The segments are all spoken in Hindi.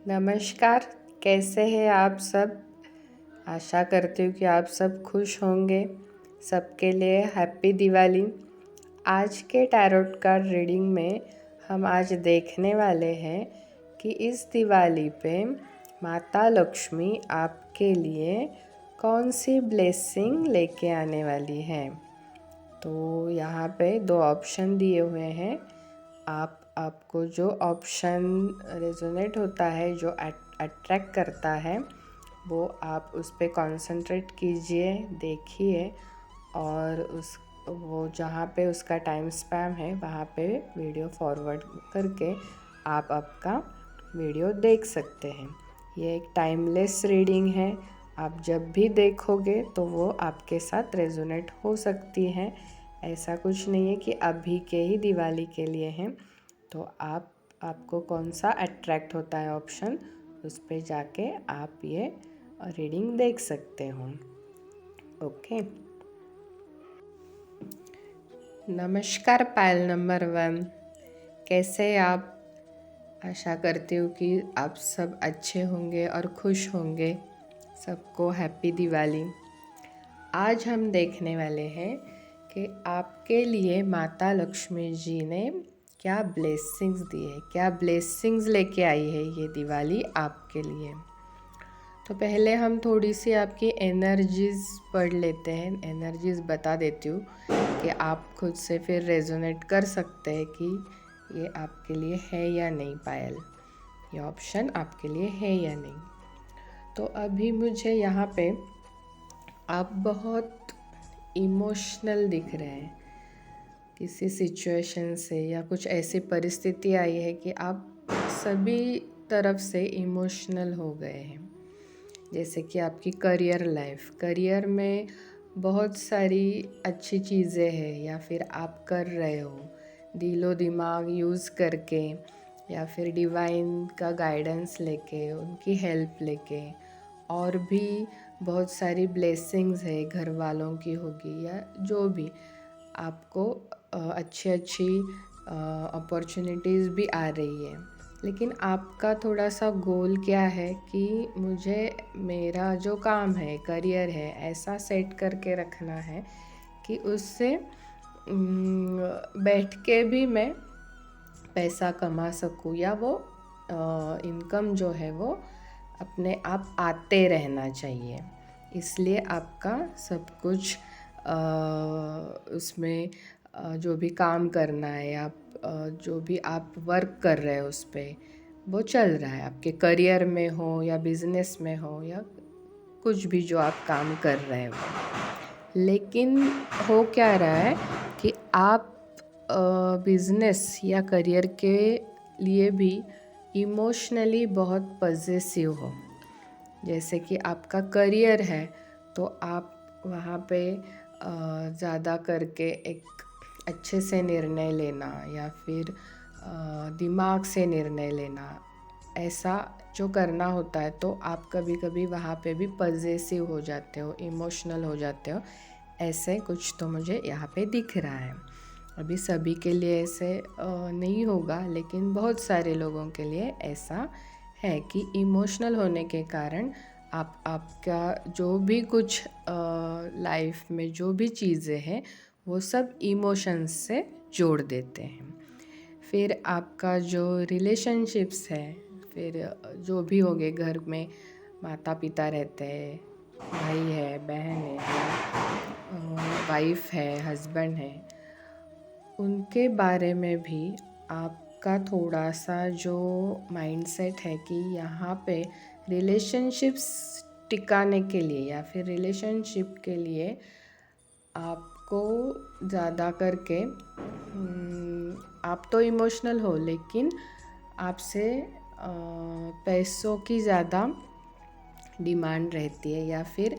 नमस्कार। कैसे हैं आप सब। आशा करती हूँ कि आप सब खुश होंगे। सबके लिए हैप्पी दिवाली। आज के टैरोट कार्ड रीडिंग में हम आज देखने वाले हैं कि इस दिवाली पे माता लक्ष्मी आपके लिए कौन सी ब्लेसिंग लेके आने वाली है। तो यहाँ पे दो ऑप्शन दिए हुए हैं। आपको जो ऑप्शन रेजोनेट होता है, जो अट्रैक्ट करता है, वो आप उस पर कॉन्सेंट्रेट कीजिए, देखिए और वो जहाँ पे उसका टाइम स्पैम है वहाँ पे वीडियो फॉरवर्ड करके आप आपका वीडियो देख सकते हैं। ये एक टाइमलेस रीडिंग है। आप जब भी देखोगे तो वो आपके साथ रेजोनेट हो सकती है। ऐसा कुछ नहीं है कि अभी के ही दिवाली के लिए हैं। तो आपको कौन सा अट्रैक्ट होता है ऑप्शन, उस पे जाके आप ये रीडिंग देख सकते हो। ओके। नमस्कार पायल नंबर 1। कैसे आप। आशा करती हूँ कि आप सब अच्छे होंगे और खुश होंगे। सबको हैप्पी दिवाली। आज हम देखने वाले हैं कि आपके लिए माता लक्ष्मी जी ने क्या ब्लेसिंग्स दी है, क्या ब्लेसिंग्स लेके आई है ये दिवाली आपके लिए। तो पहले हम थोड़ी सी आपकी एनर्जीज़ पढ़ लेते हैं। एनर्जीज़ बता देती हूँ कि आप खुद से फिर रेजोनेट कर सकते हैं कि ये आपके लिए है या नहीं पायल, ये ऑप्शन आपके लिए है या नहीं। तो अभी मुझे यहाँ पे आप बहुत इमोशनल दिख रहे हैं किसी सिचुएशन से, या कुछ ऐसी परिस्थिति आई है कि आप सभी तरफ से इमोशनल हो गए हैं। जैसे कि आपकी करियर में बहुत सारी अच्छी चीज़ें हैं, या फिर आप कर रहे हो दिलो दिमाग यूज़ करके, या फिर डिवाइन का गाइडेंस लेके, उनकी हेल्प लेके, और भी बहुत सारी ब्लेसिंग्स है, घर वालों की होगी या जो भी आपको अच्छी अपॉर्चुनिटीज़ भी आ रही है। लेकिन आपका थोड़ा सा गोल क्या है कि मुझे मेरा जो काम है, करियर है, ऐसा सेट करके रखना है कि उससे बैठ के भी मैं पैसा कमा सकूँ, या वो इनकम जो है वो अपने आप आते रहना चाहिए। इसलिए आपका सब कुछ उसमें जो भी काम करना है, आप जो भी आप वर्क कर रहे हो उस पर वो चल रहा है, आपके करियर में हो या बिज़नेस में हो या कुछ भी जो आप काम कर रहे हो। लेकिन हो क्या रहा है कि आप बिज़नेस या करियर के लिए भी इमोशनली बहुत पॉजेसिव हो। जैसे कि आपका करियर है तो आप वहाँ पे ज़्यादा करके एक अच्छे से निर्णय लेना, या फिर दिमाग से निर्णय लेना, ऐसा जो करना होता है, तो आप कभी कभी वहाँ पे भी पॉजेसिव हो जाते हो, इमोशनल हो जाते हो। ऐसे कुछ तो मुझे यहाँ पे दिख रहा है। अभी सभी के लिए ऐसे नहीं होगा, लेकिन बहुत सारे लोगों के लिए ऐसा है कि इमोशनल होने के कारण आपका जो भी कुछ लाइफ में जो भी चीज़ें हैं वो सब इमोशंस से जोड़ देते हैं। फिर आपका जो रिलेशनशिप्स है, फिर जो भी हो गए, घर में माता पिता रहते हैं, भाई है, बहन है, वाइफ है, हस्बैंड है, उनके बारे में भी आपका थोड़ा सा जो माइंडसेट है कि यहाँ पे रिलेशनशिप्स टिकाने के लिए या फिर रिलेशनशिप के लिए आपको ज़्यादा करके आप तो इमोशनल हो, लेकिन आपसे पैसों की ज़्यादा डिमांड रहती है, या फिर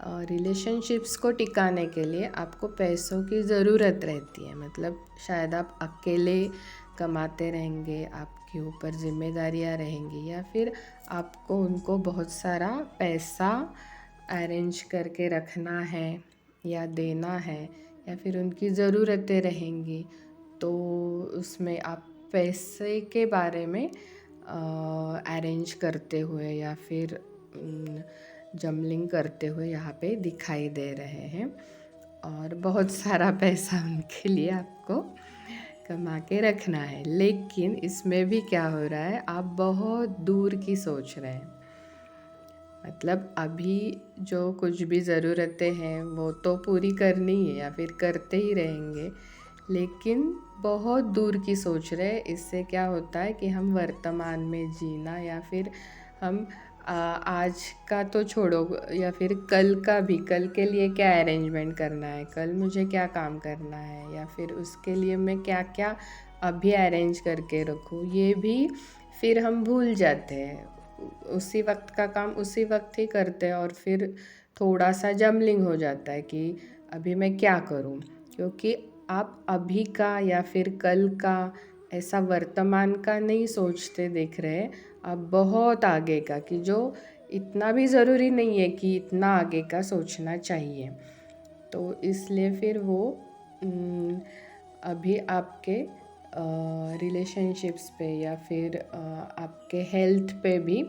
रिलेशनशिप्स को टिकाने के लिए आपको पैसों की ज़रूरत रहती है। मतलब शायद आप अकेले कमाते रहेंगे, आपके ऊपर जिम्मेदारियां रहेंगी, या फिर आपको उनको बहुत सारा पैसा अरेंज करके रखना है या देना है, या फिर उनकी ज़रूरतें रहेंगी। तो उसमें आप पैसे के बारे में अरेंज करते हुए या फिर जमलिंग करते हुए यहाँ पे दिखाई दे रहे हैं। और बहुत सारा पैसा उनके लिए आपको कमा के रखना है। लेकिन इसमें भी क्या हो रहा है, आप बहुत दूर की सोच रहे हैं। मतलब अभी जो कुछ भी ज़रूरतें हैं वो तो पूरी करनी है या फिर करते ही रहेंगे, लेकिन बहुत दूर की सोच रहे हैं। इससे क्या होता है कि हम वर्तमान में जीना या फिर हम आज का तो छोड़ो या फिर कल का भी, कल के लिए क्या अरेंजमेंट करना है, कल मुझे क्या काम करना है या फिर उसके लिए मैं क्या क्या अभी अरेंज करके रखूँ, ये भी फिर हम भूल जाते हैं। उसी वक्त का काम उसी वक्त ही करते हैं और फिर थोड़ा सा जमलिंग हो जाता है कि अभी मैं क्या करूं, क्योंकि आप अभी का या फिर कल का ऐसा वर्तमान का नहीं सोचते दिख रहे, आप बहुत आगे का, कि जो इतना भी ज़रूरी नहीं है कि इतना आगे का सोचना चाहिए। तो इसलिए फिर वो अभी आपके रिलेशनशिप्स पे या फिर आपके हेल्थ पे भी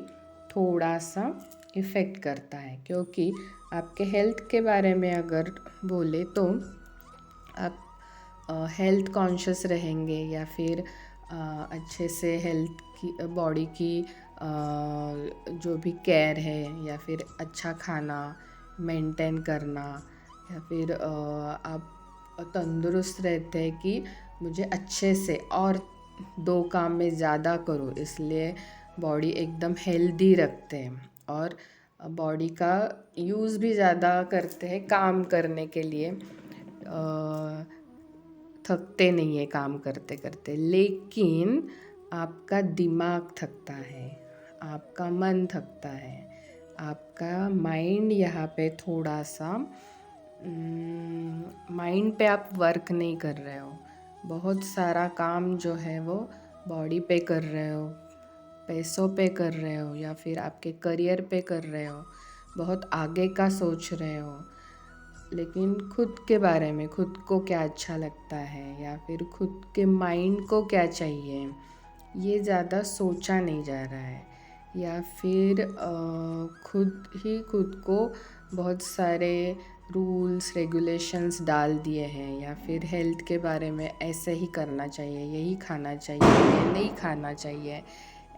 थोड़ा सा इफ़ेक्ट करता है। क्योंकि आपके हेल्थ के बारे में अगर बोले तो आप हेल्थ कॉन्शियस रहेंगे या फिर अच्छे से हेल्थ की, बॉडी की जो भी केयर है या फिर अच्छा खाना मेंटेन करना, या फिर आप तंदुरुस्त रहते हैं कि मुझे अच्छे से और 2 काम में ज़्यादा करूँ, इसलिए बॉडी एकदम हेल्दी रखते हैं। और बॉडी का यूज़ भी ज़्यादा करते हैं काम करने के लिए, थकते नहीं है काम करते करते। लेकिन आपका दिमाग थकता है, आपका मन थकता है, आपका माइंड यहाँ पे थोड़ा सा माइंड पे आप वर्क नहीं कर रहे हो। बहुत सारा काम जो है वो बॉडी पे कर रहे हो, पैसों पे कर रहे हो या फिर आपके करियर पे कर रहे हो, बहुत आगे का सोच रहे हो। लेकिन खुद के बारे में, खुद को क्या अच्छा लगता है या फिर खुद के माइंड को क्या चाहिए, ये ज़्यादा सोचा नहीं जा रहा है। या फिर खुद ही खुद को बहुत सारे रूल्स रेगुलेशंस डाल दिए हैं, या फिर हेल्थ के बारे में ऐसे ही करना चाहिए, यही खाना चाहिए, ये नहीं खाना चाहिए,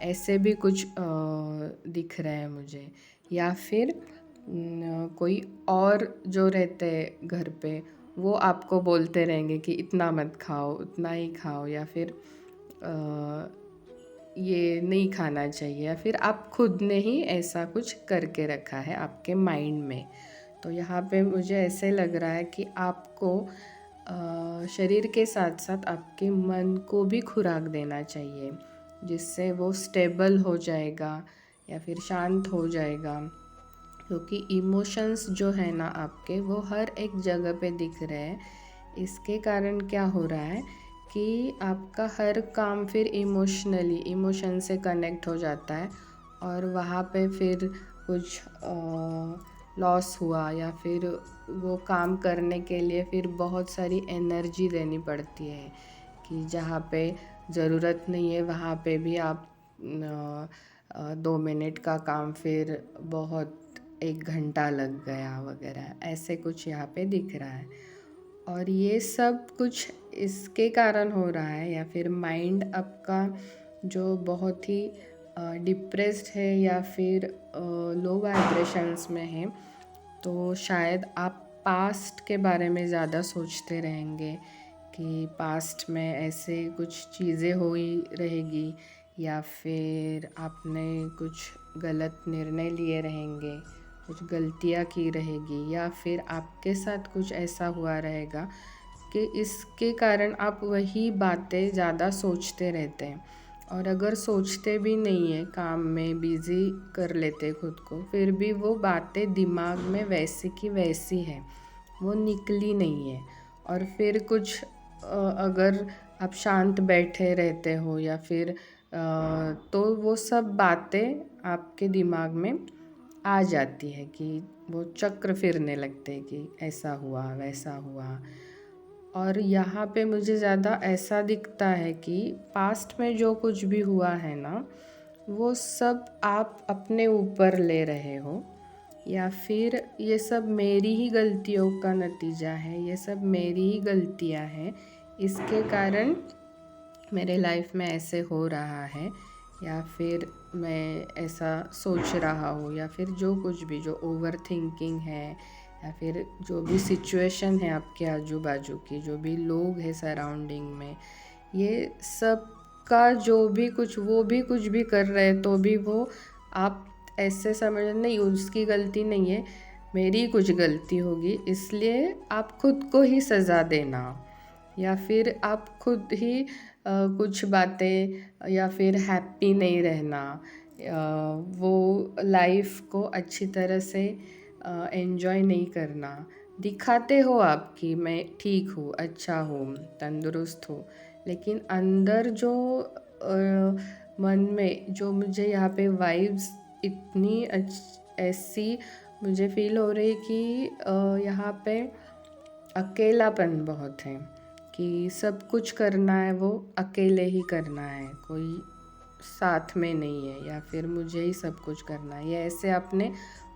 ऐसे भी कुछ दिख रहे हैं मुझे। या फिर कोई और जो रहते हैं घर पे, वो आपको बोलते रहेंगे कि इतना मत खाओ, उतना ही खाओ, या फिर ये नहीं खाना चाहिए, या फिर आप खुद ने ही ऐसा कुछ करके रखा है आपके माइंड में। तो यहाँ पे मुझे ऐसे लग रहा है कि आपको शरीर के साथ साथ आपके मन को भी खुराक देना चाहिए, जिससे वो स्टेबल हो जाएगा या फिर शांत हो जाएगा। क्योंकि इमोशंस जो है ना आपके, वो हर एक जगह पे दिख रहे हैं। इसके कारण क्या हो रहा है कि आपका हर काम फिर इमोशन से कनेक्ट हो जाता है, और वहाँ पे फिर कुछ लॉस हुआ या फिर वो काम करने के लिए फिर बहुत सारी एनर्जी देनी पड़ती है, कि जहाँ पे ज़रूरत नहीं है वहाँ पे भी आप 2 मिनट का काम फिर बहुत 1 घंटा लग गया वगैरह, ऐसे कुछ यहाँ पे दिख रहा है। और ये सब कुछ इसके कारण हो रहा है, या फिर माइंड आपका जो बहुत ही डिप्रेस्ड है या फिर लो वाइब्रेशंस में है, तो शायद आप पास्ट के बारे में ज़्यादा सोचते रहेंगे कि पास्ट में ऐसे कुछ चीज़ें हुई रहेगी, या फिर आपने कुछ गलत निर्णय लिए रहेंगे, कुछ गलतियाँ की रहेगी, या फिर आपके साथ कुछ ऐसा हुआ रहेगा कि इसके कारण आप वही बातें ज़्यादा सोचते रहते हैं। और अगर सोचते भी नहीं है, काम में बिज़ी कर लेते खुद को, फिर भी वो बातें दिमाग में वैसी की वैसी है, वो निकली नहीं है। और फिर कुछ अगर आप शांत बैठे रहते हो या फिर तो वो सब बातें आपके दिमाग में आ जाती है, कि वो चक्र फिरने लगते हैं कि ऐसा हुआ वैसा हुआ। और यहाँ पे मुझे ज़्यादा ऐसा दिखता है कि पास्ट में जो कुछ भी हुआ है ना, वो सब आप अपने ऊपर ले रहे हो, या फिर ये सब मेरी ही गलतियों का नतीजा है, ये सब मेरी ही गलतियाँ हैं, इसके कारण मेरे लाइफ में ऐसे हो रहा है, या फिर मैं ऐसा सोच रहा हूँ, या फिर जो कुछ भी जो ओवर थिंकिंग है, या फिर जो भी सिचुएशन है आपके आजू बाजू की, जो भी लोग हैं सराउंडिंग में, ये सब का जो भी कुछ वो भी कुछ भी कर रहे हैं तो भी वो आप ऐसे समझ नहीं, उसकी गलती नहीं है, मेरी कुछ गलती होगी, इसलिए आप खुद को ही सज़ा देना, या फिर आप खुद ही कुछ बातें, या फिर हैप्पी नहीं रहना, वो लाइफ को अच्छी तरह से एंजॉय नहीं करना, दिखाते हो आप कि मैं ठीक हूँ, अच्छा हूँ, तंदुरुस्त हूँ, लेकिन अंदर जो मन में जो मुझे यहाँ पे वाइब्स इतनी ऐसी मुझे फील हो रही कि यहाँ पे अकेलापन बहुत है, कि सब कुछ करना है वो अकेले ही करना है, कोई साथ में नहीं है, या फिर मुझे ही सब कुछ करना है, ये ऐसे अपने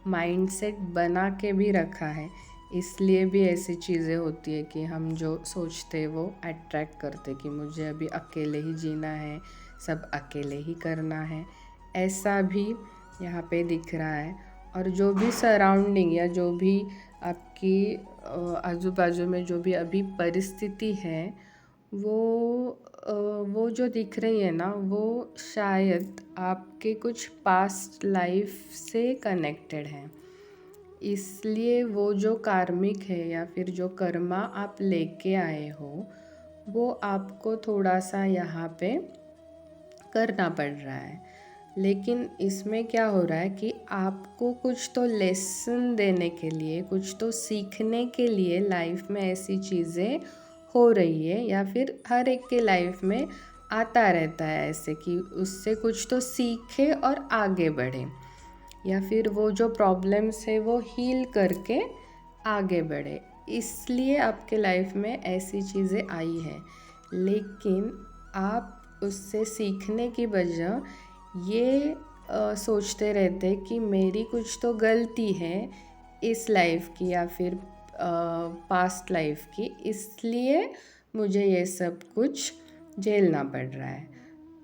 माइंडसेट बना के भी रखा है, इसलिए भी ऐसी चीज़ें होती है कि हम जो सोचते वो अट्रैक्ट करते, कि मुझे अभी अकेले ही जीना है, सब अकेले ही करना है, ऐसा भी यहाँ पे दिख रहा है। और जो भी सराउंडिंग या जो भी आपकी आजू बाजू में जो भी अभी परिस्थिति है, वो जो दिख रही है ना, वो शायद आपके कुछ पास्ट लाइफ से कनेक्टेड है, इसलिए वो जो कार्मिक है या फिर जो कर्मा आप लेके आए हो, वो आपको थोड़ा सा यहाँ पे करना पड़ रहा है। लेकिन इसमें क्या हो रहा है कि आपको कुछ तो लेसन देने के लिए, कुछ तो सीखने के लिए लाइफ में ऐसी चीज़ें हो रही है, या फिर हर एक के लाइफ में आता रहता है ऐसे, कि उससे कुछ तो सीखे और आगे बढ़े, या फिर वो जो प्रॉब्लम्स है वो हील करके आगे बढ़े, इसलिए आपके लाइफ में ऐसी चीज़ें आई है। लेकिन आप उससे सीखने की बजाय ये सोचते रहते कि मेरी कुछ तो गलती है इस लाइफ की, या फिर पास्ट लाइफ की, इसलिए मुझे ये सब कुछ झेलना पड़ रहा है।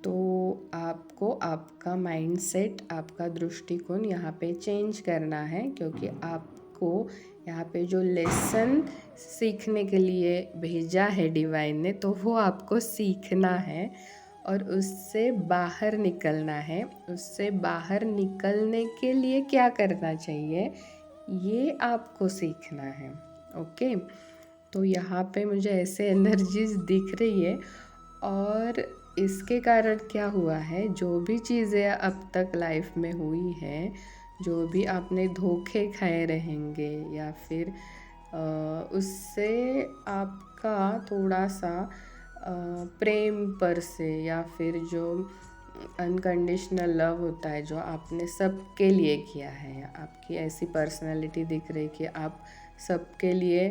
तो आपको आपका माइंडसेट, आपका दृष्टिकोण यहाँ पे चेंज करना है, क्योंकि आपको यहाँ पे जो लेसन सीखने के लिए भेजा है डिवाइन ने, तो वो आपको सीखना है और उससे बाहर निकलना है। उससे बाहर निकलने के लिए क्या करना चाहिए, ये आपको सीखना है। ओके, तो यहाँ पे मुझे ऐसे एनर्जीज दिख रही है, और इसके कारण क्या हुआ है, जो भी चीज़ें अब तक लाइफ में हुई है, जो भी आपने धोखे खाए रहेंगे, या फिर उससे आपका थोड़ा सा प्रेम पर से, या फिर जो अनकंडीशनल लव होता है जो आपने सबके लिए किया है, आपकी ऐसी पर्सनालिटी दिख रही कि आप सबके लिए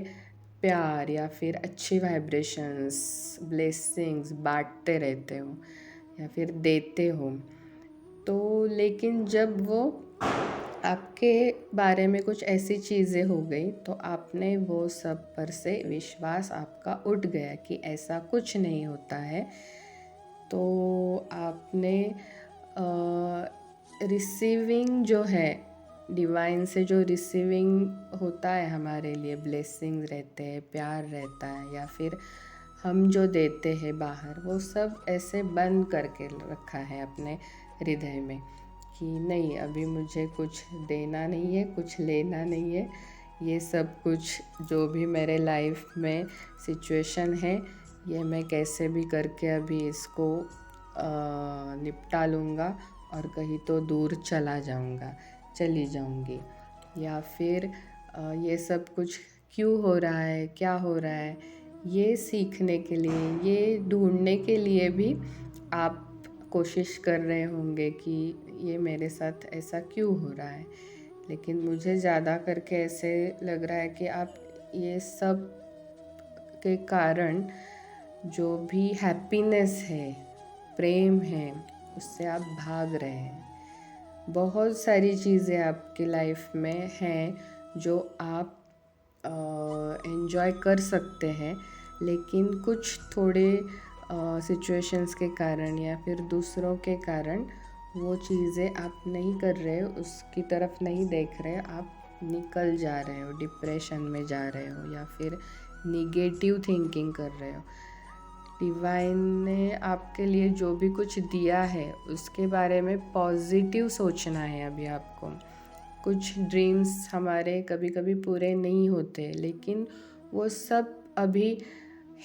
प्यार या फिर अच्छी वाइब्रेशंस, ब्लेसिंग्स बांटते रहते हो या फिर देते हो। तो लेकिन जब वो आपके बारे में कुछ ऐसी चीज़ें हो गई, तो आपने वो सब पर से विश्वास आपका उठ गया कि ऐसा कुछ नहीं होता है। तो आपने रिसीविंग जो है, डिवाइन से जो रिसीविंग होता है हमारे लिए, ब्लेसिंग्स रहते हैं, प्यार रहता है, या फिर हम जो देते हैं बाहर, वो सब ऐसे बंद करके रखा है अपने हृदय में कि नहीं, अभी मुझे कुछ देना नहीं है, कुछ लेना नहीं है, ये सब कुछ जो भी मेरे लाइफ में सिचुएशन है, ये मैं कैसे भी करके अभी इसको निपटा लूँगा और कहीं तो दूर चला जाऊँगा, चली जाऊँगी। या फिर ये सब कुछ क्यों हो रहा है, क्या हो रहा है, ये सीखने के लिए, ये ढूंढने के लिए भी आप कोशिश कर रहे होंगे कि ये मेरे साथ ऐसा क्यों हो रहा है। लेकिन मुझे ज़्यादा करके ऐसे लग रहा है कि आप ये सब के कारण जो भी हैप्पीनेस है, प्रेम है, उससे आप भाग रहे हैं। बहुत सारी चीज़ें आपकी लाइफ में हैं जो आप एंजॉय कर सकते हैं, लेकिन कुछ थोड़े सिचुएशंस के कारण या फिर दूसरों के कारण वो चीज़ें आप नहीं कर रहे हो, उसकी तरफ नहीं देख रहे, आप निकल जा रहे हो, डिप्रेशन में जा रहे हो या फिर निगेटिव थिंकिंग कर रहे हो। डिवाइन ने आपके लिए जो भी कुछ दिया है उसके बारे में पॉजिटिव सोचना है अभी आपको। कुछ ड्रीम्स हमारे कभी कभी पूरे नहीं होते, लेकिन वो सब अभी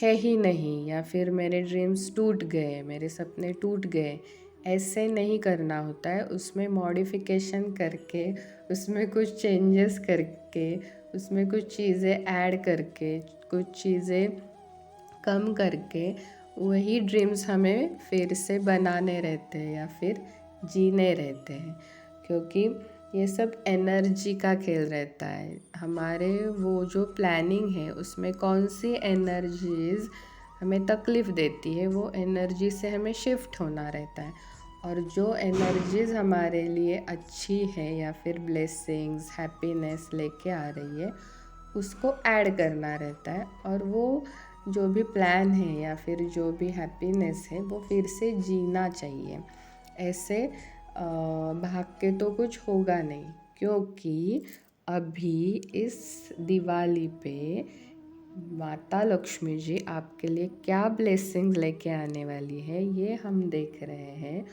है ही नहीं, या फिर मेरे ड्रीम्स टूट गए, मेरे सपने टूट गए, ऐसे नहीं करना होता है। उसमें मॉडिफिकेशन करके, उसमें कुछ चेंजेस करके, उसमें कुछ चीज़ें ऐड करके, कुछ चीज़ें कम करके वही ड्रीम्स हमें फिर से बनाने रहते हैं या फिर जीने रहते हैं, क्योंकि ये सब एनर्जी का खेल रहता है। हमारे वो जो प्लानिंग है उसमें कौन सी एनर्जीज़ हमें तकलीफ़ देती है, वो एनर्जी से हमें शिफ्ट होना रहता है। और जो एनर्जीज़ हमारे लिए अच्छी है या फिर ब्लेसिंग्स, हैप्पीनेस लेके आ रही है, उसको ऐड करना रहता है। और वो जो भी प्लान है या फिर जो भी हैप्पीनेस है वो फिर से जीना चाहिए। ऐसे भाग के तो कुछ होगा नहीं, क्योंकि अभी इस दिवाली पे माता लक्ष्मी जी आपके लिए क्या ब्लेसिंग लेके आने वाली है ये हम देख रहे हैं।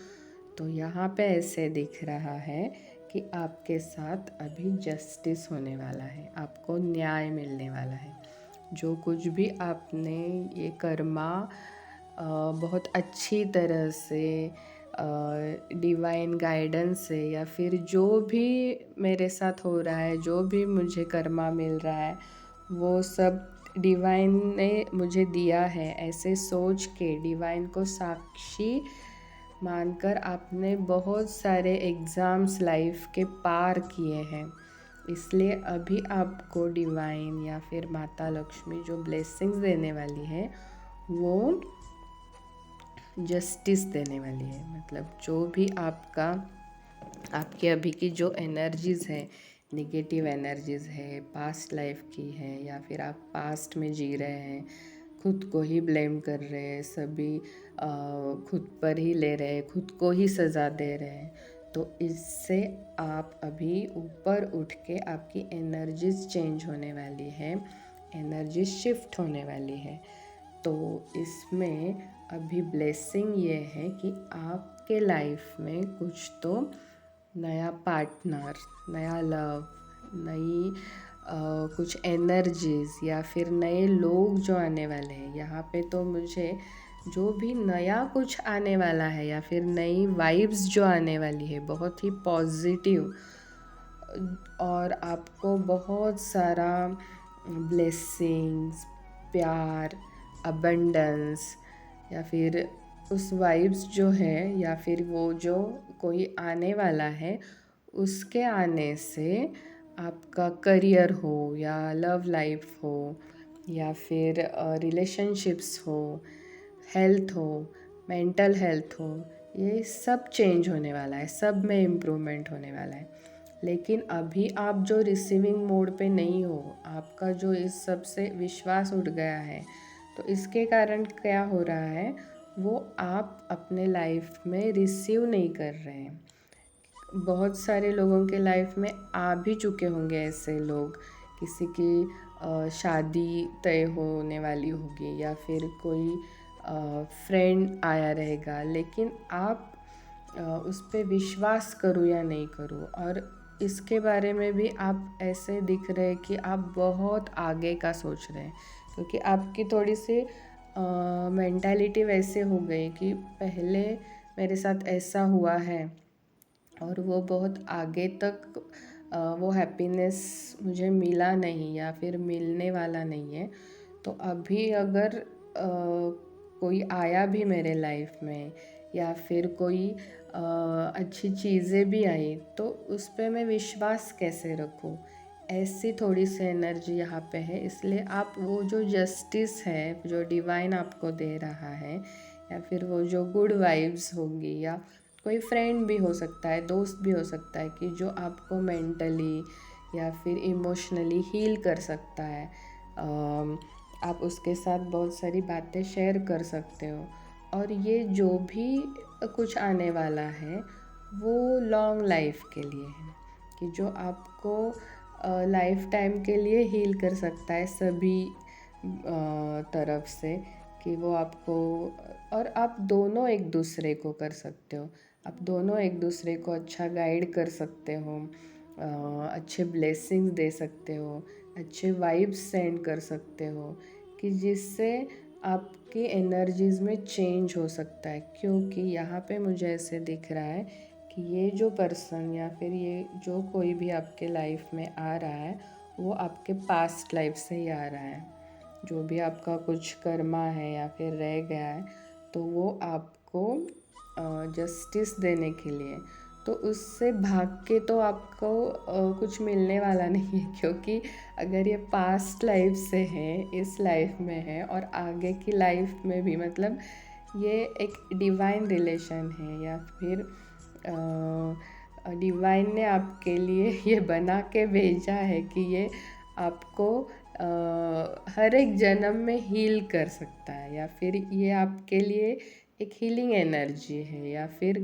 तो यहाँ पे ऐसे दिख रहा है कि आपके साथ अभी जस्टिस होने वाला है, आपको न्याय मिलने वाला है। जो कुछ भी आपने ये कर्मा बहुत अच्छी तरह से डिवाइन गाइडेंस से या फिर जो भी मेरे साथ हो रहा है, जो भी मुझे कर्मा मिल रहा है, वो सब डिवाइन ने मुझे दिया है, ऐसे सोच के डिवाइन को साक्षी मानकर आपने बहुत सारे एग्ज़ाम्स लाइफ के पार किए हैं। इसलिए अभी आपको डिवाइन या फिर माता लक्ष्मी जो ब्लेसिंग्स देने वाली है वो जस्टिस देने वाली है। मतलब जो भी आपकी अभी की जो एनर्जीज़ है, नेगेटिव एनर्जीज़ है, पास्ट लाइफ की है, या फिर आप पास्ट में जी रहे हैं, खुद को ही ब्लेम कर रहे हैं, सभी खुद पर ही ले रहे हैं, खुद को ही सज़ा दे रहे हैं, तो इससे आप अभी ऊपर उठ के आपकी एनर्जीज चेंज होने वाली है, एनर्जी शिफ्ट होने वाली है। तो इसमें अभी ब्लेसिंग ये है कि आपके लाइफ में कुछ तो नया पार्टनर, नया लव, नई कुछ एनर्जीज़ या फिर नए लोग जो आने वाले हैं। यहाँ पे तो मुझे जो भी नया कुछ आने वाला है या फिर नई वाइब्स जो आने वाली है बहुत ही पॉजिटिव, और आपको बहुत सारा ब्लेसिंग्स, प्यार, अबंडेंस या फिर उस वाइब्स जो है या फिर वो जो कोई आने वाला है उसके आने से आपका करियर हो या लव लाइफ हो या फिर रिलेशनशिप्स हो, हेल्थ हो, मेंटल हेल्थ हो, ये सब चेंज होने वाला है, सब में इम्प्रूवमेंट होने वाला है। लेकिन अभी आप जो रिसीविंग मोड पे नहीं हो, आपका जो इस सब से विश्वास उठ गया है, तो इसके कारण क्या हो रहा है, वो आप अपने लाइफ में रिसीव नहीं कर रहे हैं। बहुत सारे लोगों के लाइफ में आ भी चुके होंगे ऐसे लोग, किसी की शादी तय होने वाली होगी या फिर कोई फ्रेंड आया रहेगा, लेकिन आप उस पर विश्वास करो या नहीं करो, और इसके बारे में भी आप ऐसे दिख रहे कि आप बहुत आगे का सोच रहे हैं, क्योंकि आपकी थोड़ी सी मेंटालिटी वैसे हो गई कि पहले मेरे साथ ऐसा हुआ है और वो बहुत आगे तक वो हैप्पीनेस मुझे मिला नहीं या फिर मिलने वाला नहीं है। तो अभी अगर कोई आया भी मेरे लाइफ में या फिर कोई अच्छी चीज़ें भी आई, तो उस पर मैं विश्वास कैसे रखूँ, ऐसी थोड़ी सी एनर्जी यहाँ पे है। इसलिए आप वो जो जस्टिस है जो डिवाइन आपको दे रहा है या फिर वो जो गुड वाइब्स होगी या कोई फ्रेंड भी हो सकता है, दोस्त भी हो सकता है कि जो आपको मेंटली या फिर इमोशनली हील कर सकता है। आप उसके साथ बहुत सारी बातें शेयर कर सकते हो। और ये जो भी कुछ आने वाला है वो लॉन्ग लाइफ के लिए है, कि जो आपको लाइफ टाइम के लिए हील कर सकता है सभी तरफ से, कि वो आपको, और आप दोनों एक दूसरे को कर सकते हो। आप दोनों एक दूसरे को अच्छा गाइड कर सकते हो, अच्छे ब्लेसिंग्स दे सकते हो, अच्छे वाइब्स सेंड कर सकते हो, कि जिससे आपकी एनर्जीज़ में चेंज हो सकता है। क्योंकि यहाँ पे मुझे ऐसे दिख रहा है कि ये जो पर्सन या फिर ये जो कोई भी आपके लाइफ में आ रहा है वो आपके पास्ट लाइफ से ही आ रहा है। जो भी आपका कुछ कर्मा है या फिर रह गया है तो वो आपको जस्टिस देने के लिए, तो उससे भाग के तो आपको कुछ मिलने वाला नहीं है। क्योंकि अगर ये पास्ट लाइफ से है, इस लाइफ में है और आगे की लाइफ में भी, मतलब ये एक डिवाइन रिलेशन है, या फिर डिवाइन ने आपके लिए ये बना के भेजा है कि ये आपको हर एक जन्म में हील कर सकता है, या फिर ये आपके लिए एक हीलिंग एनर्जी है, या फिर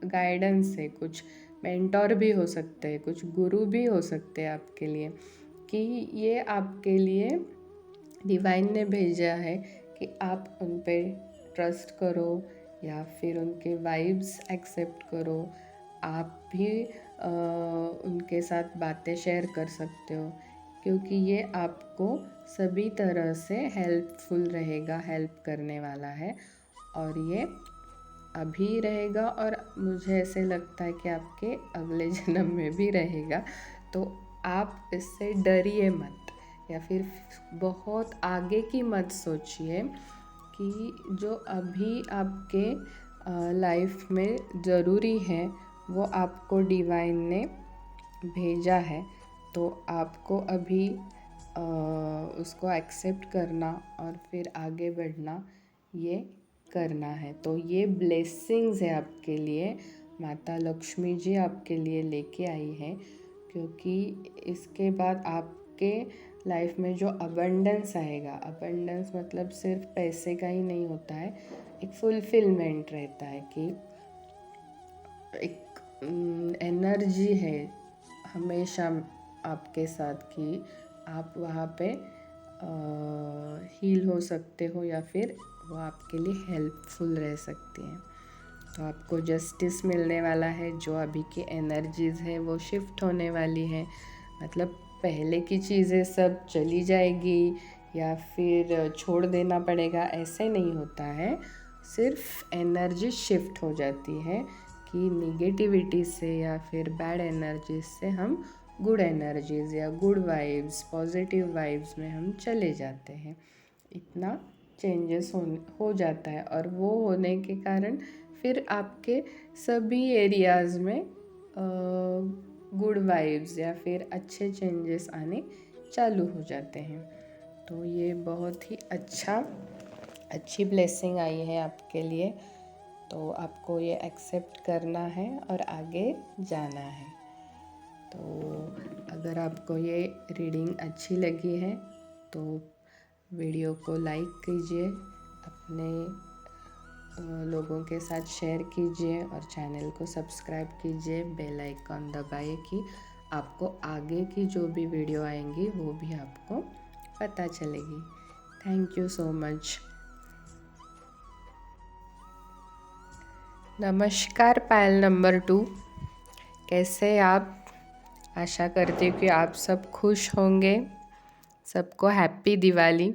गाइडेंस है। कुछ मेंटोर भी हो सकते हैं, कुछ गुरु भी हो सकते हैं आपके लिए, कि ये आपके लिए डिवाइन ने भेजा है कि आप उन पे ट्रस्ट करो या फिर उनके वाइब्स एक्सेप्ट करो। आप भी उनके साथ बातें शेयर कर सकते हो, क्योंकि ये आपको सभी तरह से हेल्पफुल रहेगा, हेल्प करने वाला है। और ये अभी रहेगा और मुझे ऐसे लगता है कि आपके अगले जन्म में भी रहेगा। तो आप इससे डरिए मत, या फिर बहुत आगे की मत सोचिए, कि जो अभी आपके लाइफ में ज़रूरी है वो आपको डिवाइन ने भेजा है। तो आपको अभी उसको एक्सेप्ट करना और फिर आगे बढ़ना, ये करना है। तो ये ब्लेसिंग्स है आपके लिए, माता लक्ष्मी जी आपके लिए लेके आई है। क्योंकि इसके बाद आपके लाइफ में जो अबंडेंस आएगा, अबंडेंस मतलब सिर्फ पैसे का ही नहीं होता है, एक फुलफिलमेंट रहता है, कि एक एनर्जी है हमेशा आपके साथ, कि आप वहाँ पे हील हो सकते हो या फिर वो आपके लिए हेल्पफुल रह सकती हैं। तो आपको जस्टिस मिलने वाला है, जो अभी की एनर्जीज़ है वो शिफ्ट होने वाली है। मतलब पहले की चीज़ें सब चली जाएगी या फिर छोड़ देना पड़ेगा, ऐसे नहीं होता है। सिर्फ एनर्जी शिफ्ट हो जाती है, कि निगेटिविटी से या फिर बैड एनर्जीज से हम गुड एनर्जीज या गुड वाइब्स, पॉजिटिव वाइब्स में हम चले जाते हैं। इतना चेंजेस हो जाता है, और वो होने के कारण फिर आपके सभी एरियाज़ में गुड वाइब्स या फिर अच्छे चेंजेस आने चालू हो जाते हैं। तो ये बहुत ही अच्छी ब्लेसिंग आई है आपके लिए। तो आपको ये एक्सेप्ट करना है और आगे जाना है। तो अगर आपको ये रीडिंग अच्छी लगी है तो वीडियो को लाइक कीजिए, अपने लोगों के साथ शेयर कीजिए और चैनल को सब्सक्राइब कीजिए, बेल आइकन दबाइए, कि आपको आगे की जो भी वीडियो आएंगी वो भी आपको पता चलेगी। Thank you so much. नमस्कार पायल नंबर 2, कैसे आप? आशा करती हूँ कि आप सब खुश होंगे। सबको हैप्पी दिवाली।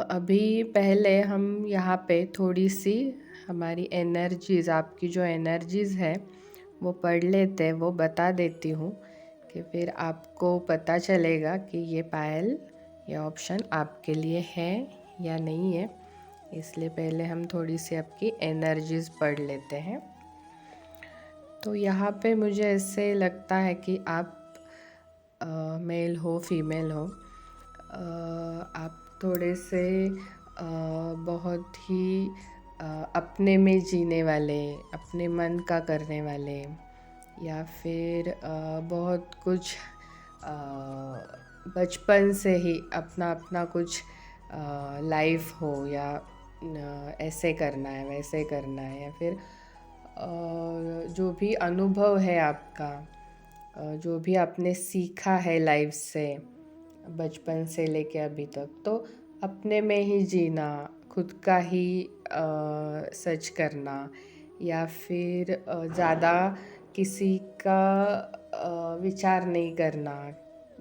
अभी पहले हम यहाँ पे थोड़ी सी हमारी एनर्जीज़, आपकी जो एनर्जीज़ है वो पढ़ लेते हैं, वो बता देती हूँ, कि फिर आपको पता चलेगा कि ये पायल, ये ऑप्शन आपके लिए है या नहीं है। इसलिए पहले हम थोड़ी सी आपकी एनर्जीज़ पढ़ लेते हैं। तो यहाँ पे मुझे ऐसे लगता है कि आप मेल हो फीमेल हो, आप थोड़े से बहुत ही अपने में जीने वाले, अपने मन का करने वाले, या फिर बहुत कुछ बचपन से ही अपना अपना कुछ लाइफ हो, या ऐसे करना है वैसे करना है, या फिर जो भी अनुभव है आपका, जो भी आपने सीखा है लाइफ से बचपन से लेके अभी तक, तो अपने में ही जीना, खुद का ही सच करना, या फिर ज़्यादा किसी का विचार नहीं करना,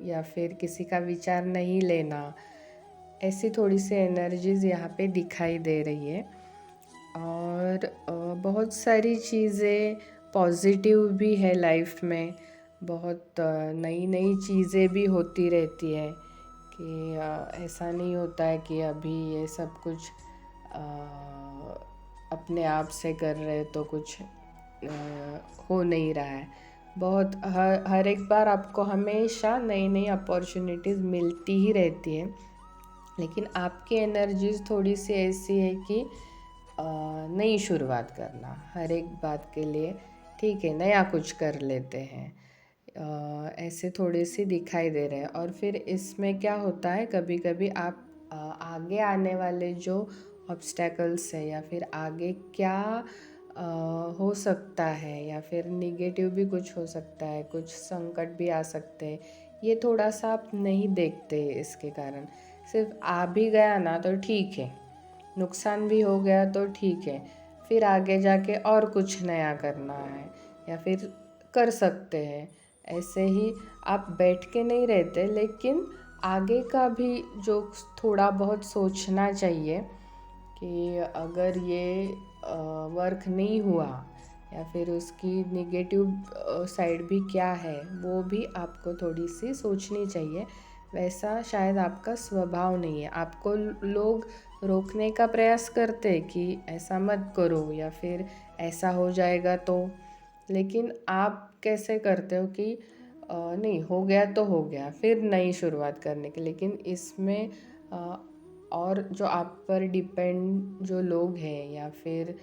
या फिर किसी का विचार नहीं लेना, ऐसी थोड़ी सी एनर्जीज़ यहाँ पे दिखाई दे रही है। और बहुत सारी चीज़ें पॉजिटिव भी है लाइफ में, बहुत नई नई चीज़ें भी होती रहती है कि ऐसा नहीं होता है कि अभी ये सब कुछ अपने आप से कर रहे तो कुछ हो नहीं रहा है। बहुत हर एक बार आपको हमेशा नई नई अपॉर्चुनिटीज़ मिलती ही रहती है, लेकिन आपकी एनर्जीज थोड़ी सी ऐसी है कि नई शुरुआत करना हर एक बात के लिए, ठीक है नया कुछ कर लेते हैं, ऐसे थोड़े से दिखाई दे रहे हैं। और फिर इसमें क्या होता है, कभी कभी आप आगे आने वाले जो ऑब्स्टेकल्स है, या फिर आगे क्या हो सकता है, या फिर निगेटिव भी कुछ हो सकता है, कुछ संकट भी आ सकते हैं, ये थोड़ा सा आप नहीं देखते। इसके कारण सिर्फ आ भी गया ना तो ठीक है, नुकसान भी हो गया तो ठीक है, फिर आगे जाके और कुछ नया करना है या फिर कर सकते हैं। ऐसे ही आप बैठ के नहीं रहते, लेकिन आगे का भी जो थोड़ा बहुत सोचना चाहिए कि अगर ये वर्क नहीं हुआ, या फिर उसकी निगेटिव साइड भी क्या है, वो भी आपको थोड़ी सी सोचनी चाहिए। वैसा शायद आपका स्वभाव नहीं है, आपको लोग रोकने का प्रयास करते कि ऐसा मत करो या फिर ऐसा हो जाएगा तो, लेकिन आप कैसे करते हो कि नहीं हो गया तो हो गया, फिर नई शुरुआत करने की। लेकिन इसमें और जो आप पर डिपेंड जो लोग हैं, या फिर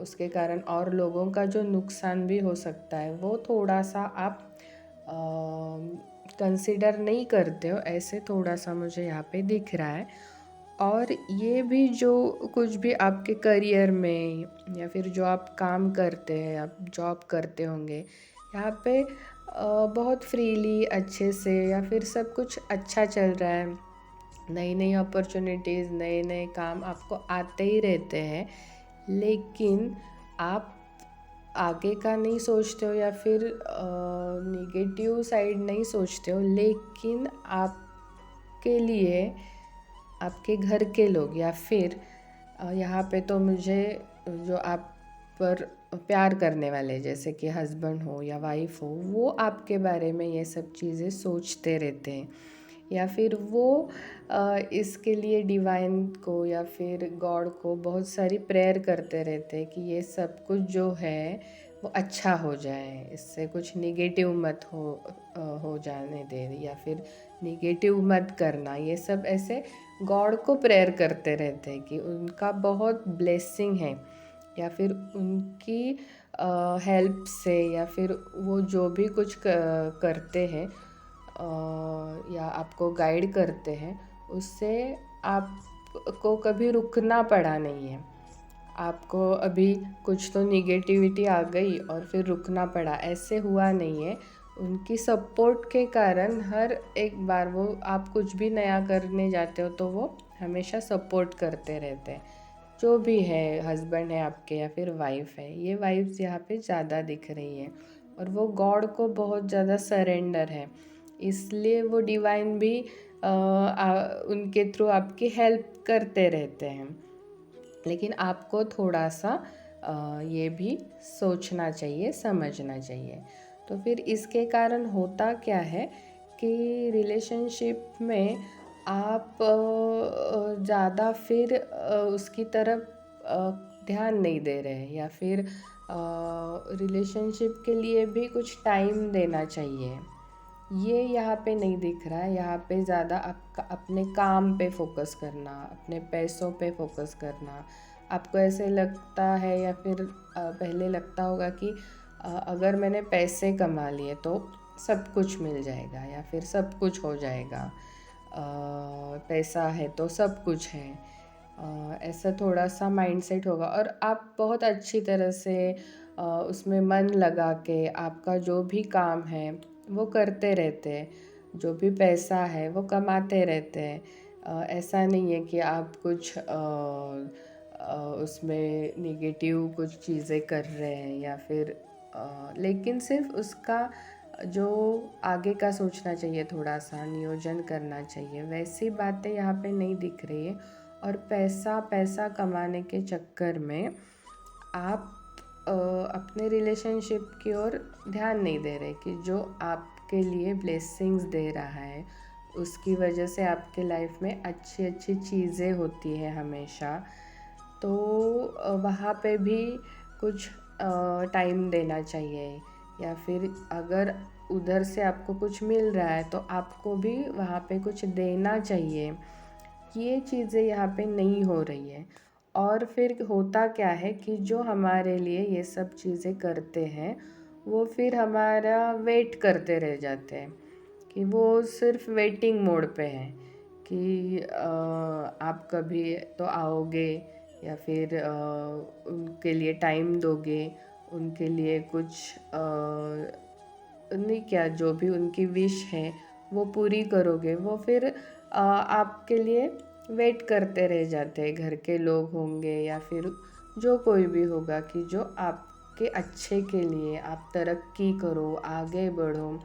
उसके कारण और लोगों का जो नुकसान भी हो सकता है, वो थोड़ा सा आप कंसिडर नहीं करते हो, ऐसे थोड़ा सा मुझे यहाँ पे दिख रहा है। और ये भी जो कुछ भी आपके करियर में, या फिर जो आप काम करते हैं, आप जॉब करते होंगे, यहाँ पे बहुत फ्रीली अच्छे से, या फिर सब कुछ अच्छा चल रहा है, नई नई अपॉर्चुनिटीज़, नए नए काम आपको आते ही रहते हैं, लेकिन आप आगे का नहीं सोचते हो, या फिर निगेटिव साइड नहीं सोचते हो, लेकिन आपके लिए आपके घर के लोग, या फिर यहाँ पे तो मुझे जो आप पर प्यार करने वाले, जैसे कि हस्बैंड हो या वाइफ हो, वो आपके बारे में ये सब चीज़ें सोचते रहते हैं, या फिर वो इसके लिए डिवाइन को या फिर गॉड को बहुत सारी प्रेयर करते रहते हैं कि ये सब कुछ जो है वो अच्छा हो जाए, इससे कुछ निगेटिव मत हो जाने दे, या फिर निगेटिव मत करना। ये सब ऐसे गॉड को प्रेयर करते रहते हैं कि उनका बहुत ब्लेसिंग है, या फिर उनकी हेल्प से, या फिर वो जो भी कुछ करते हैं या आपको गाइड करते हैं, उससे आपको कभी रुकना पड़ा नहीं है। आपको अभी कुछ तो निगेटिविटी आ गई और फिर रुकना पड़ा, ऐसे हुआ नहीं है। उनकी सपोर्ट के कारण हर एक बार वो आप कुछ भी नया करने जाते हो तो वो हमेशा सपोर्ट करते रहते हैं। जो भी है, हस्बैंड है आपके या फिर वाइफ है, ये वाइफ्स यहाँ पे ज़्यादा दिख रही है, और वो गॉड को बहुत ज़्यादा सरेंडर है, इसलिए वो डिवाइन भी उनके थ्रू आपकी हेल्प करते रहते हैं। लेकिन आपको थोड़ा सा ये भी सोचना चाहिए, समझना चाहिए। तो फिर इसके कारण होता क्या है कि रिलेशनशिप में आप ज़्यादा फिर उसकी तरफ ध्यान नहीं दे रहे हैं, या फिर रिलेशनशिप के लिए भी कुछ टाइम देना चाहिए। ये यहाँ पे नहीं दिख रहा है। यहाँ पे ज़्यादा आपका अपने काम पे फोकस करना, अपने पैसों पे फोकस करना, आपको ऐसे लगता है या फिर पहले लगता होगा कि अगर मैंने पैसे कमा लिए तो सब कुछ मिल जाएगा या फिर सब कुछ हो जाएगा, पैसा है तो सब कुछ है। ऐसा थोड़ा सा माइंडसेट होगा और आप बहुत अच्छी तरह से उसमें मन लगा के आपका जो भी काम है वो करते रहते हैं, जो भी पैसा है वो कमाते रहते हैं। ऐसा नहीं है कि आप कुछ उसमें नेगेटिव कुछ चीज़ें कर रहे हैं या फिर लेकिन सिर्फ उसका जो आगे का सोचना चाहिए, थोड़ा सा नियोजन करना चाहिए, वैसी बातें यहाँ पे नहीं दिख रही है। और पैसा पैसा कमाने के चक्कर में आप अपने रिलेशनशिप की ओर ध्यान नहीं दे रहे कि जो आपके लिए ब्लेसिंग्स दे रहा है, उसकी वजह से आपके लाइफ में अच्छी अच्छी चीज़ें होती है हमेशा। तो वहाँ पे भी कुछ टाइम देना चाहिए, या फिर अगर उधर से आपको कुछ मिल रहा है तो आपको भी वहाँ पे कुछ देना चाहिए। ये चीज़ें यहाँ पे नहीं हो रही है। और फिर होता क्या है कि जो हमारे लिए ये सब चीज़ें करते हैं वो फिर हमारा वेट करते रह जाते हैं, कि वो सिर्फ वेटिंग मोड पे हैं कि आप कभी तो आओगे या फिर उनके लिए टाइम दोगे, उनके लिए कुछ नहीं, क्या जो भी उनकी विश है वो पूरी करोगे। वो फिर आपके लिए वेट करते रह जाते हैं, घर के लोग होंगे या फिर जो कोई भी होगा, कि जो आपके अच्छे के लिए आप तरक्की करो, आगे बढ़ो,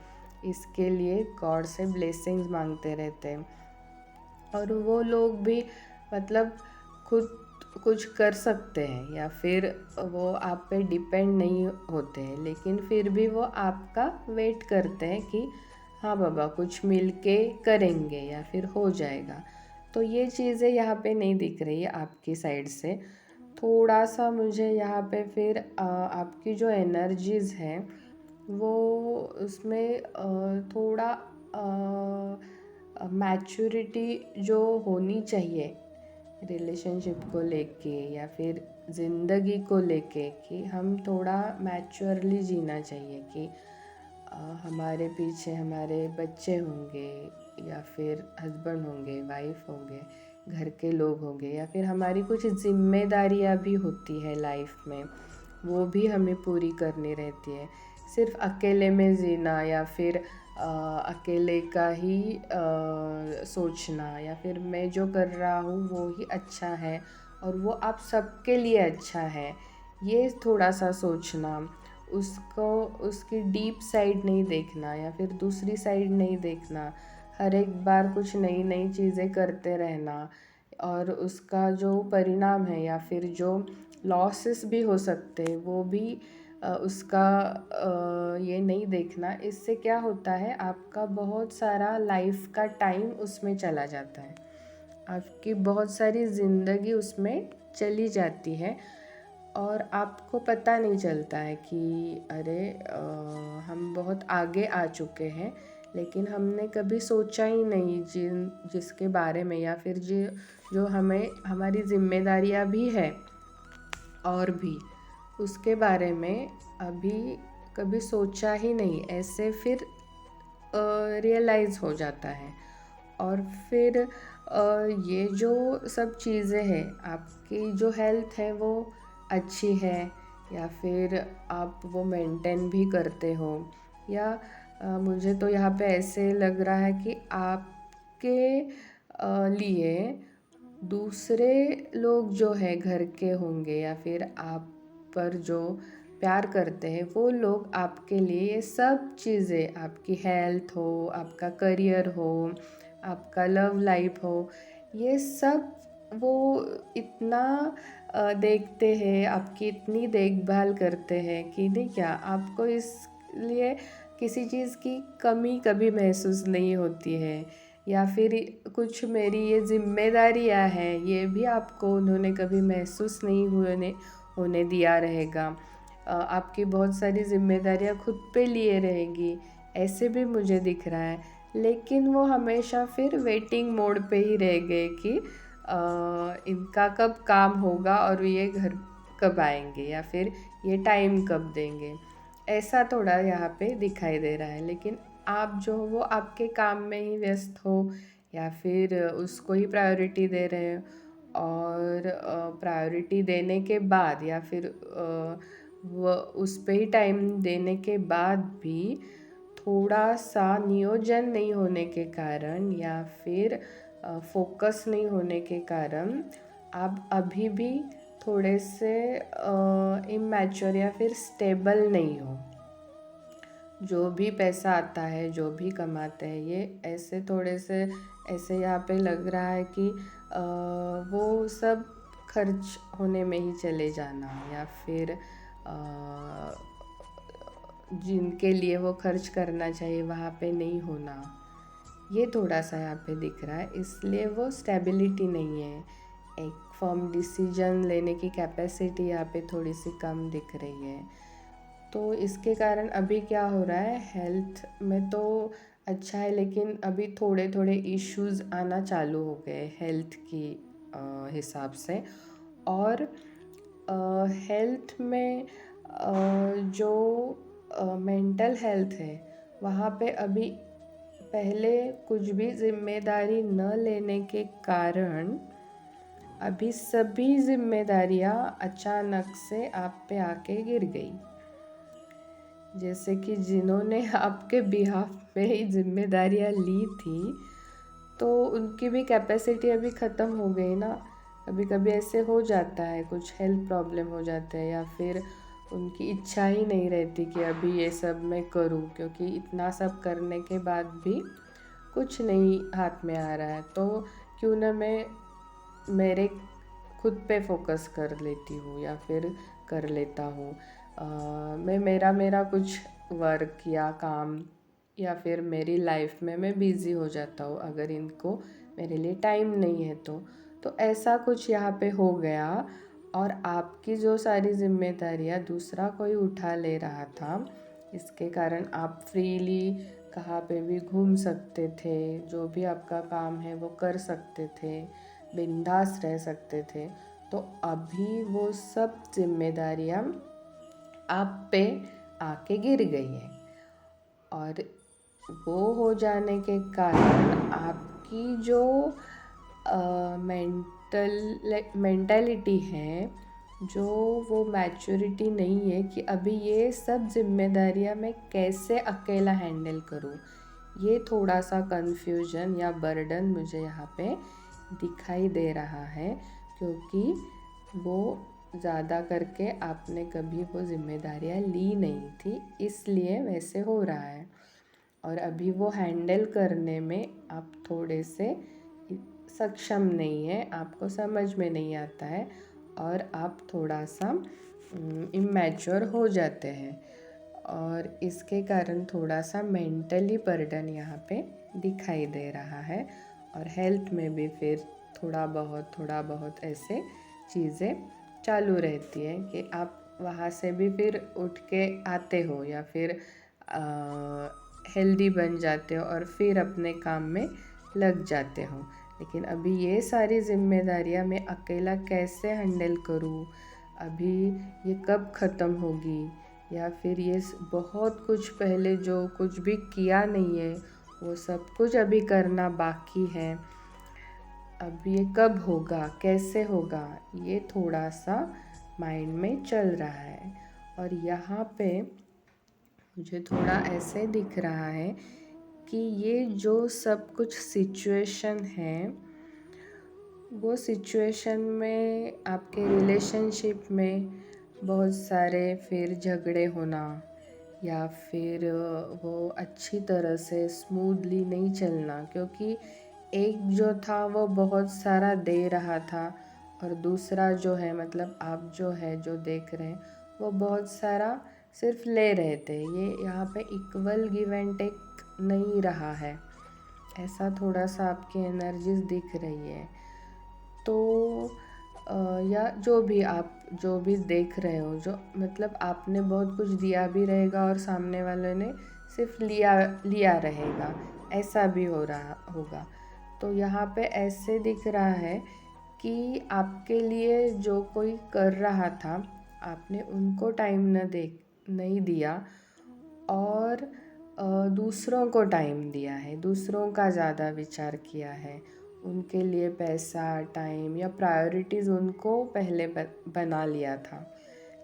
इसके लिए गॉड से ब्लेसिंग्स मांगते रहते हैं। और वो लोग भी मतलब खुद कुछ कर सकते हैं या फिर वो आप पे डिपेंड नहीं होते हैं, लेकिन फिर भी वो आपका वेट करते हैं कि हाँ बाबा कुछ मिल के करेंगे या फिर हो जाएगा। तो ये चीज़ें यहाँ पे नहीं दिख रही है आपकी साइड से। थोड़ा सा मुझे यहाँ पे फिर आपकी जो एनर्जीज़ हैं वो उसमें थोड़ा मैच्योरिटी जो होनी चाहिए रिलेशनशिप को लेके या फिर ज़िंदगी को लेके, कि हम थोड़ा मैच्योरली जीना चाहिए, कि हमारे पीछे हमारे बच्चे होंगे या फिर हस्बैंड होंगे, वाइफ होंगे, घर के लोग होंगे, या फिर हमारी कुछ जिम्मेदारियां भी होती है लाइफ में, वो भी हमें पूरी करनी रहती है। सिर्फ अकेले में जीना या फिर अकेले का ही सोचना या फिर मैं जो कर रहा हूँ वो ही अच्छा है और वो आप सबके लिए अच्छा है, ये थोड़ा सा सोचना, उसको उसकी डीप साइड नहीं देखना या फिर दूसरी साइड नहीं देखना, हर एक बार कुछ नई नई चीज़ें करते रहना और उसका जो परिणाम है या फिर जो लॉसेस भी हो सकते हैं वो भी उसका ये नहीं देखना। इससे क्या होता है, आपका बहुत सारा लाइफ का टाइम उसमें चला जाता है, आपकी बहुत सारी ज़िंदगी उसमें चली जाती है और आपको पता नहीं चलता है कि अरे हम बहुत आगे आ चुके हैं, लेकिन हमने कभी सोचा ही नहीं जिसके बारे में, या फिर जो हमें हमारी जिम्मेदारियां भी है और भी उसके बारे में अभी कभी सोचा ही नहीं, ऐसे फिर रियलाइज़ हो जाता है। और फिर ये जो सब चीज़ें हैं, आपकी जो हेल्थ है वो अच्छी है या फिर आप वो मेंटेन भी करते हो, या मुझे तो यहाँ पे ऐसे लग रहा है कि आपके लिए दूसरे लोग जो है घर के होंगे या फिर आप पर जो प्यार करते हैं वो लोग आपके लिए ये सब चीज़ें, आपकी हेल्थ हो, आपका करियर हो, आपका लव लाइफ हो, ये सब वो इतना देखते हैं, आपकी इतनी देखभाल करते हैं कि नहीं क्या आपको इसलिए किसी चीज़ की कमी कभी महसूस नहीं होती है, या फिर कुछ मेरी ये जिम्मेदारियां हैं ये भी आपको उन्होंने कभी महसूस नहीं होने दिया रहेगा। आपकी बहुत सारी जिम्मेदारियां खुद पे लिए रहेगी, ऐसे भी मुझे दिख रहा है। लेकिन वो हमेशा फिर वेटिंग मोड पे ही रह गए कि इनका कब काम होगा और ये घर कब आएंगे या फिर ये टाइम कब देंगे, ऐसा थोड़ा यहाँ पे दिखाई दे रहा है। लेकिन आप जो हो वो आपके काम में ही व्यस्त हो या फिर उसको ही प्रायोरिटी दे रहे हो, और प्रायोरिटी देने के बाद या फिर वो उस पे ही टाइम देने के बाद भी थोड़ा सा नियोजन नहीं होने के कारण या फिर फोकस नहीं होने के कारण आप अभी भी थोड़े से इमैच्योर या फिर स्टेबल नहीं हो। जो भी पैसा आता है, जो भी कमाते हैं, ये ऐसे थोड़े से ऐसे यहाँ पे लग रहा है कि वो सब खर्च होने में ही चले जाना या फिर जिनके लिए वो खर्च करना चाहिए वहाँ पे नहीं होना, ये थोड़ा सा यहाँ पे दिख रहा है। इसलिए वो स्टेबिलिटी नहीं है, एक फर्म डिसीजन लेने की कैपेसिटी यहाँ पे थोड़ी सी कम दिख रही है। तो इसके कारण अभी क्या हो रहा है, हेल्थ में तो अच्छा है लेकिन अभी थोड़े थोड़े इश्यूज आना चालू हो गए हेल्थ की हिसाब से। और हेल्थ में जो मेंटल हेल्थ है वहाँ पे अभी पहले कुछ भी जिम्मेदारी न लेने के कारण अभी सभी जिम्मेदारियाँ अचानक से आप पे आके गिर गई। जैसे कि जिन्होंने आपके बिहाफ पे ही जिम्मेदारियाँ ली थी तो उनकी भी कैपेसिटी अभी ख़त्म हो गई ना। कभी कभी ऐसे हो जाता है, कुछ हेल्थ प्रॉब्लम हो जाता है या फिर उनकी इच्छा ही नहीं रहती कि अभी ये सब मैं करूं, क्योंकि इतना सब करने के बाद भी कुछ नहीं हाथ में आ रहा है। तो क्यों ना मैं मेरे खुद पे फोकस कर लेती हूँ या फिर कर लेता हूँ। मैं मेरा मेरा कुछ वर्क या काम या फिर मेरी लाइफ में मैं बिज़ी हो जाता हूँ अगर इनको मेरे लिए टाइम नहीं है तो ऐसा कुछ यहाँ पे हो गया। और आपकी जो सारी जिम्मेदारियाँ दूसरा कोई उठा ले रहा था, इसके कारण आप फ्रीली कहाँ पे भी घूम सकते थे, जो भी आपका काम है वो कर सकते थे, बिंदास रह सकते थे। तो अभी वो सब जिम्मेदारियाँ आप पे आके गिर गई है, और वो हो जाने के कारण आपकी जो मेंटलिटी है, जो वो मैच्योरिटी नहीं है कि अभी ये सब जिम्मेदारियां मैं कैसे अकेला हैंडल करूँ, ये थोड़ा सा कंफ्यूजन या बर्डन मुझे यहाँ पे दिखाई दे रहा है। क्योंकि वो ज़्यादा करके आपने कभी वो जिम्मेदारियाँ ली नहीं थी, इसलिए वैसे हो रहा है। और अभी वो हैंडल करने में आप थोड़े से सक्षम नहीं है, आपको समझ में नहीं आता है और आप थोड़ा सा इमैच्योर हो जाते हैं, और इसके कारण थोड़ा सा मेंटली बर्डन यहाँ पे दिखाई दे रहा है। और हेल्थ में भी फिर थोड़ा बहुत ऐसे चीज़ें चालू रहती है कि आप वहाँ से भी फिर उठ के आते हो या फिर हेल्दी बन जाते हो और फिर अपने काम में लग जाते हो। लेकिन अभी ये सारी जिम्मेदारियाँ मैं अकेला कैसे हैंडल करूँ, अभी ये कब ख़त्म होगी, या फिर ये बहुत कुछ पहले जो कुछ भी किया नहीं है वो सब कुछ अभी करना बाकी है, अब ये कब होगा, कैसे होगा, ये थोड़ा सा माइंड में चल रहा है। और यहाँ पे मुझे थोड़ा ऐसे दिख रहा है कि ये जो सब कुछ सिचुएशन है, वो सिचुएशन में आपके रिलेशनशिप में बहुत सारे फिर झगड़े होना या फिर वो अच्छी तरह से स्मूथली नहीं चलना, क्योंकि एक जो था वो बहुत सारा दे रहा था और दूसरा जो है, मतलब आप जो है जो देख रहे हैं, वो बहुत सारा सिर्फ ले रहे थे। ये यहाँ पे इक्वल गिव एंड टेक नहीं रहा है, ऐसा थोड़ा सा आपकी एनर्जीज दिख रही है। तो या जो भी देख रहे हो, जो मतलब आपने बहुत कुछ दिया भी रहेगा और सामने वाले ने सिर्फ लिया रहेगा, ऐसा भी हो रहा होगा। तो यहाँ पे ऐसे दिख रहा है कि आपके लिए जो कोई कर रहा था, आपने उनको टाइम नहीं दिया, और दूसरों को टाइम दिया है, दूसरों का ज़्यादा विचार किया है, उनके लिए पैसा, टाइम या प्रायोरिटीज़ उनको पहले बना लिया था।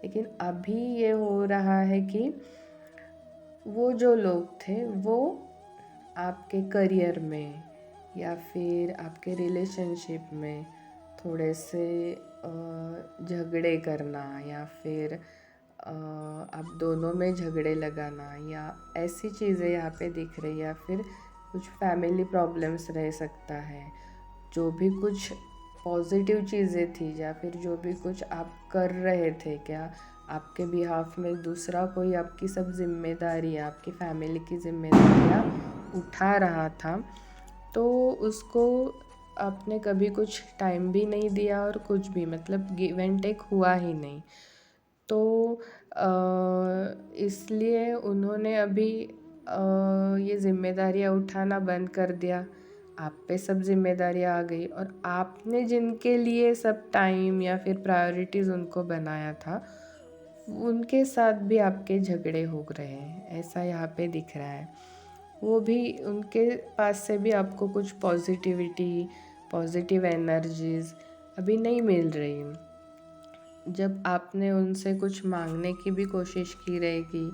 लेकिन अभी ये हो रहा है कि वो जो लोग थे वो आपके करियर में या फिर आपके रिलेशनशिप में थोड़े से झगड़े करना, या फिर आप दोनों में झगड़े लगाना, या ऐसी चीज़ें यहाँ पे दिख रही, या फिर कुछ फैमिली प्रॉब्लम्स रह सकता है। जो भी कुछ पॉजिटिव चीज़ें थी या फिर जो भी कुछ आप कर रहे थे, क्या आपके बिहाफ में दूसरा कोई आपकी सब जिम्मेदारियाँ, आपकी फैमिली की जिम्मेदारियाँ उठा रहा था, तो उसको आपने कभी कुछ टाइम भी नहीं दिया और कुछ भी, मतलब गिव एंड टेक हुआ ही नहीं। तो इसलिए उन्होंने अभी ये जिम्मेदारियाँ उठाना बंद कर दिया, आप पे सब जिम्मेदारियाँ आ गई, और आपने जिनके लिए सब टाइम या फिर प्रायोरिटीज़ उनको बनाया था, उनके साथ भी आपके झगड़े हो रहे हैं, ऐसा यहाँ पे दिख रहा है। वो भी, उनके पास से भी आपको कुछ पॉजिटिव एनर्जीज अभी नहीं मिल रही। जब आपने उनसे कुछ मांगने की भी कोशिश की रहेगी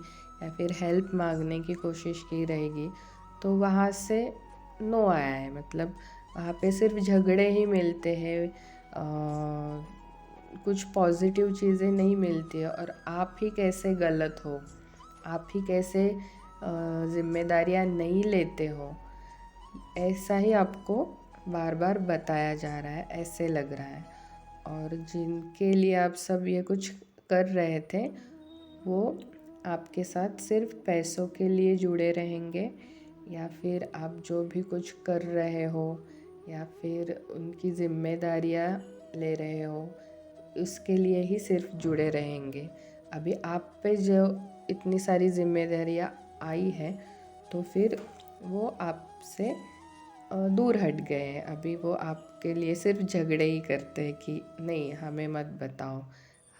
या फिर हेल्प मांगने की कोशिश की रहेगी, तो वहाँ से नो आया है, मतलब वहाँ पे सिर्फ झगड़े ही मिलते हैं, कुछ पॉजिटिव चीज़ें नहीं मिलती है, और आप ही कैसे गलत हो, आप ही कैसे जिम्मेदारियाँ नहीं लेते हो, ऐसा ही आपको बार बार बताया जा रहा है, ऐसे लग रहा है। और जिनके लिए आप सब ये कुछ कर रहे थे, वो आपके साथ सिर्फ पैसों के लिए जुड़े रहेंगे, या फिर आप जो भी कुछ कर रहे हो या फिर उनकी जिम्मेदारियाँ ले रहे हो, उसके लिए ही सिर्फ जुड़े रहेंगे। अभी आप पे जो इतनी सारी जिम्मेदारियाँ आई है, तो फिर वो आपसे दूर हट गए हैं। अभी वो आपके लिए सिर्फ झगड़े ही करते हैं कि नहीं, हमें मत बताओ,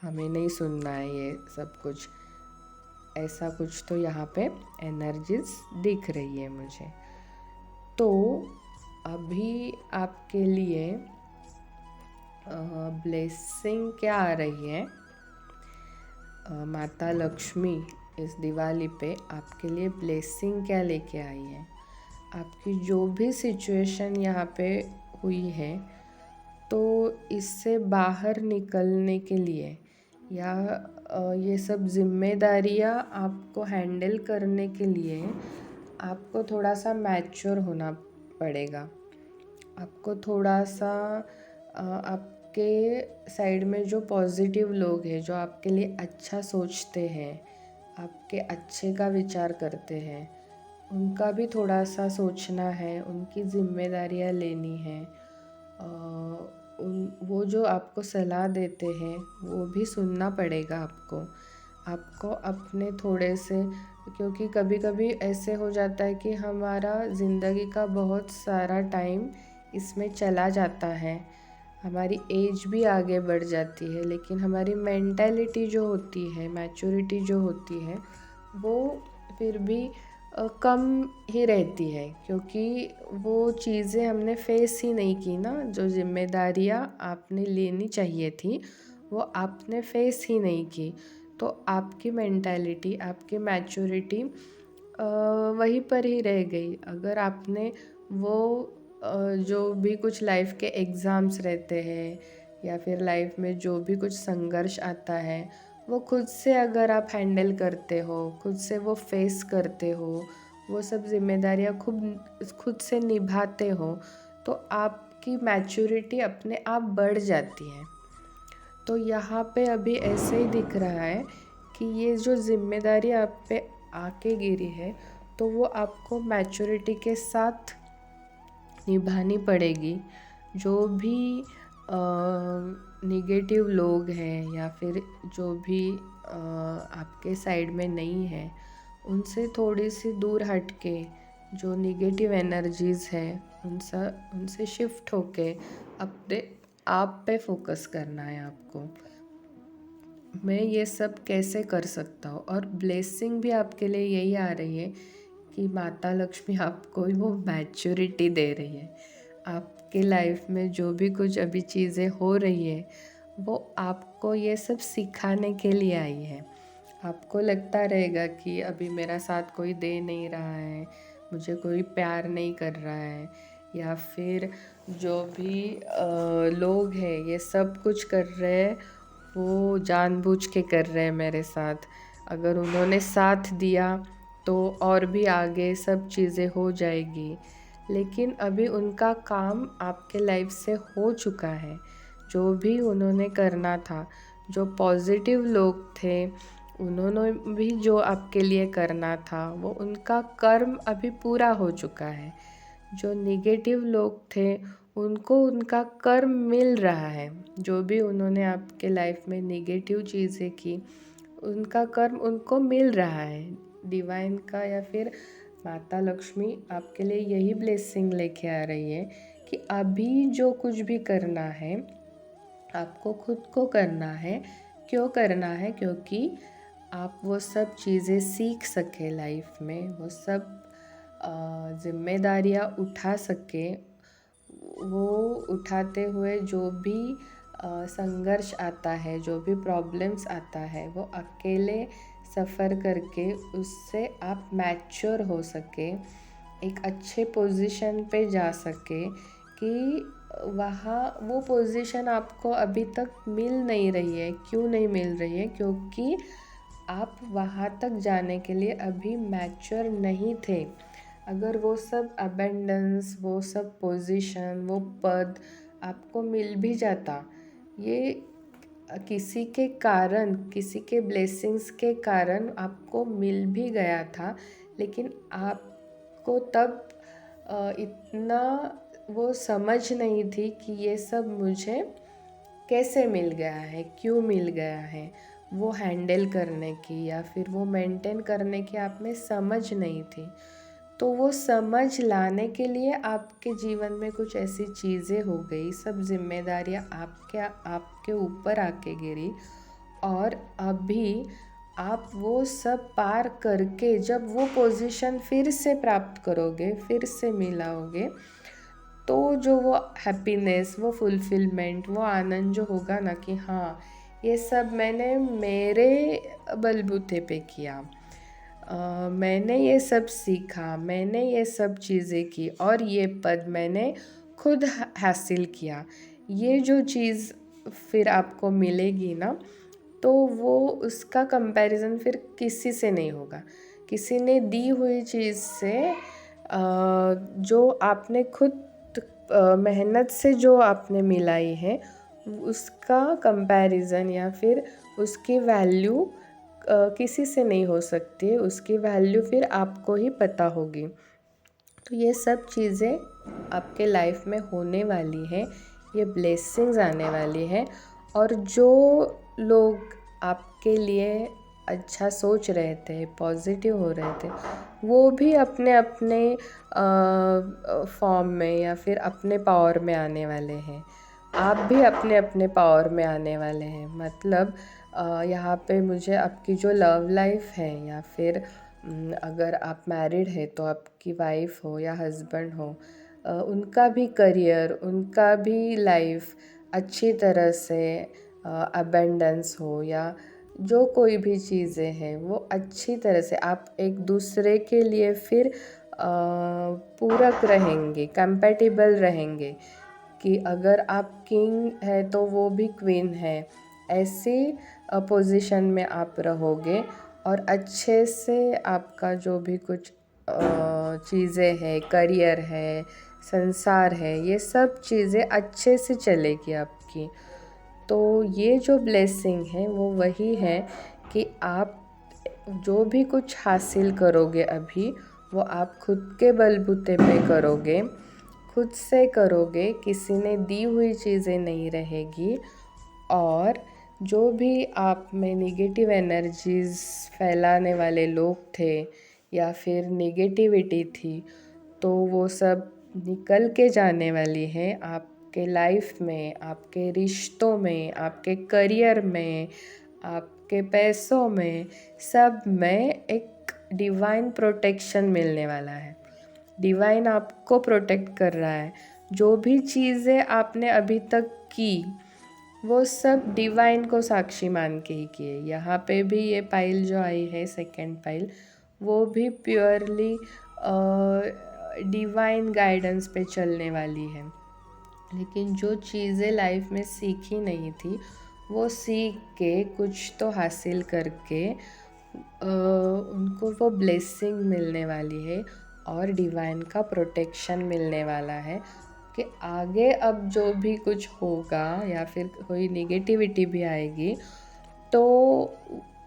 हमें नहीं सुनना है ये सब कुछ, ऐसा कुछ तो यहाँ पे एनर्जीज दिख रही है मुझे। तो अभी आपके लिए ब्लेसिंग क्या आ रही है, माता लक्ष्मी इस दिवाली पे आपके लिए ब्लेसिंग क्या लेके आई है। आपकी जो भी सिचुएशन यहाँ पे हुई है, तो इससे बाहर निकलने के लिए या ये सब जिम्मेदारियाँ आपको हैंडल करने के लिए आपको थोड़ा सा मैच्योर होना पड़ेगा। आपको थोड़ा सा आपके साइड में जो पॉजिटिव लोग हैं, जो आपके लिए अच्छा सोचते हैं, आपके अच्छे का विचार करते हैं, उनका भी थोड़ा सा सोचना है, उनकी जिम्मेदारियाँ लेनी है। वो जो आपको सलाह देते हैं वो भी सुनना पड़ेगा आपको अपने थोड़े से, क्योंकि कभी कभी ऐसे हो जाता है कि हमारा ज़िंदगी का बहुत सारा टाइम इसमें चला जाता है, हमारी एज भी आगे बढ़ जाती है, लेकिन हमारी मेंटालिटी जो होती है, मैच्योरिटी जो होती है, वो फिर भी कम ही रहती है, क्योंकि वो चीज़ें हमने फेस ही नहीं की ना। जो जिम्मेदारियाँ आपने लेनी चाहिए थी वो आपने फेस ही नहीं की, तो आपकी मेंटालिटी, आपकी मैच्योरिटी वहीं पर ही रह गई। अगर आपने वो जो भी कुछ लाइफ के एग्ज़ाम्स रहते हैं या फिर लाइफ में जो भी कुछ संघर्ष आता है, वो खुद से अगर आप हैंडल करते हो, खुद से वो फेस करते हो, वो सब जिम्मेदारियाँ खुद से निभाते हो, तो आपकी मैच्योरिटी अपने आप बढ़ जाती है। तो यहाँ पे अभी ऐसे ही दिख रहा है कि ये जो जिम्मेदारी आप पे आके गिरी है, तो वो आपको मैच्योरिटी के साथ निभानी पड़ेगी। जो भी निगेटिव लोग हैं या फिर जो भी आपके साइड में नहीं है, उनसे थोड़ी सी दूर हट के, जो निगेटिव एनर्जीज़ है उनसे शिफ्ट होके अपने आप पे फोकस करना है आपको। मैं ये सब कैसे कर सकता हूँ, और ब्लेसिंग भी आपके लिए यही आ रही है कि माता लक्ष्मी आपको वो मैच्योरिटी दे रही है। आपके लाइफ में जो भी कुछ अभी चीज़ें हो रही है वो आपको ये सब सिखाने के लिए आई है। आपको लगता रहेगा कि अभी मेरा साथ कोई दे नहीं रहा है, मुझे कोई प्यार नहीं कर रहा है, या फिर जो भी लोग हैं ये सब कुछ कर रहे हैं वो जानबूझ के कर रहे हैं मेरे साथ। अगर उन्होंने साथ दिया तो और भी आगे सब चीज़ें हो जाएगी, लेकिन अभी उनका काम आपके लाइफ से हो चुका है। जो भी उन्होंने करना था, जो पॉजिटिव लोग थे उन्होंने भी जो आपके लिए करना था वो उनका कर्म अभी पूरा हो चुका है। जो नेगेटिव लोग थे उनको उनका कर्म मिल रहा है। जो भी उन्होंने आपके लाइफ में नेगेटिव चीज़ें की उनका कर्म उनको मिल रहा है। डिवाइन का या फिर माता लक्ष्मी आपके लिए यही ब्लेसिंग लेके आ रही है कि अभी जो कुछ भी करना है आपको खुद को करना है। क्यों करना है? क्योंकि आप वो सब चीज़ें सीख सके लाइफ में, वो सब जिम्मेदारियाँ उठा सके। वो उठाते हुए जो भी संघर्ष आता है, जो भी प्रॉब्लम्स आता है, वो अकेले सफ़र करके उससे आप मैच्योर हो सके, एक अच्छे पोजीशन पे जा सके। कि वहाँ वो पोजीशन आपको अभी तक मिल नहीं रही है। क्यों नहीं मिल रही है? क्योंकि आप वहाँ तक जाने के लिए अभी मैच्योर नहीं थे। अगर वो सब अबेंडेंस, वो सब पोजीशन, वो पद आपको मिल भी जाता, ये किसी के कारण, किसी के ब्लेसिंग्स के कारण आपको मिल भी गया था, लेकिन आपको तब इतना वो समझ नहीं थी कि ये सब मुझे कैसे मिल गया है, क्यों मिल गया है। वो हैंडल करने की या फिर वो मेंटेन करने की आप में समझ नहीं थी। तो वो समझ लाने के लिए आपके जीवन में कुछ ऐसी चीज़ें हो गई, सब जिम्मेदारियाँ आपके ऊपर आके गिरी, और अभी आप वो सब पार करके जब वो पोजीशन फिर से प्राप्त करोगे, फिर से मिलाओगे, तो जो वो हैप्पीनेस, वो फुलफिलमेंट, वो आनंद जो होगा ना कि हाँ ये सब मैंने मेरे बलबूते पे किया, मैंने ये सब सीखा, मैंने ये सब चीज़ें की और ये पद मैंने खुद हासिल किया। ये जो चीज़ फिर आपको मिलेगी ना, तो वो उसका कंपैरिजन फिर किसी से नहीं होगा। किसी ने दी हुई चीज़ से जो आपने खुद मेहनत से जो आपने मिलाई है उसका कंपैरिजन या फिर उसकी वैल्यू किसी से नहीं हो सकती है। उसकी वैल्यू फिर आपको ही पता होगी। तो ये सब चीज़ें आपके लाइफ में होने वाली है, ये ब्लेसिंग्स आने वाली है। और जो लोग आपके लिए अच्छा सोच रहे थे, पॉजिटिव हो रहे थे, वो भी अपने अपने फॉर्म में या फिर अपने पावर में आने वाले हैं। आप भी अपने अपने पावर में आने वाले हैं। मतलब यहाँ पे मुझे आपकी जो लव लाइफ है, या फिर अगर आप मैरिड है तो आपकी वाइफ हो या हस्बैंड हो, उनका भी करियर, उनका भी लाइफ अच्छी तरह से अबेंडेंस हो, या जो कोई भी चीज़ें हैं वो अच्छी तरह से आप एक दूसरे के लिए फिर पूरक रहेंगे, कंपैटिबल रहेंगे। कि अगर आप किंग है तो वो भी क्वीन है, ऐसी पोजीशन में आप रहोगे, और अच्छे से आपका जो भी कुछ चीज़ें हैं, करियर है, संसार है, ये सब चीज़ें अच्छे से चलेगी आपकी। तो ये जो ब्लेसिंग है वो वही है कि आप जो भी कुछ हासिल करोगे अभी, वो आप खुद के बलबूते पे करोगे, खुद से करोगे, किसी ने दी हुई चीज़ें नहीं रहेगी। और जो भी आप में निगेटिव एनर्जीज़ फैलाने वाले लोग थे या फिर नेगेटिविटी थी, तो वो सब निकल के जाने वाली है। आप आपके लाइफ में, आपके रिश्तों में, आपके करियर में, आपके पैसों में, सब में एक डिवाइन प्रोटेक्शन मिलने वाला है। डिवाइन आपको प्रोटेक्ट कर रहा है। जो भी चीज़ें आपने अभी तक की वो सब डिवाइन को साक्षी मान के ही किए। यहाँ पे भी ये पाइल जो आई है, सेकंड पाइल, वो भी प्योरली डिवाइन गाइडेंस पे चलने वाली है। लेकिन जो चीज़ें लाइफ में सीखी नहीं थी वो सीख के कुछ तो हासिल करके उनको वो ब्लेसिंग मिलने वाली है और डिवाइन का प्रोटेक्शन मिलने वाला है कि आगे अब जो भी कुछ होगा या फिर कोई निगेटिविटी भी आएगी तो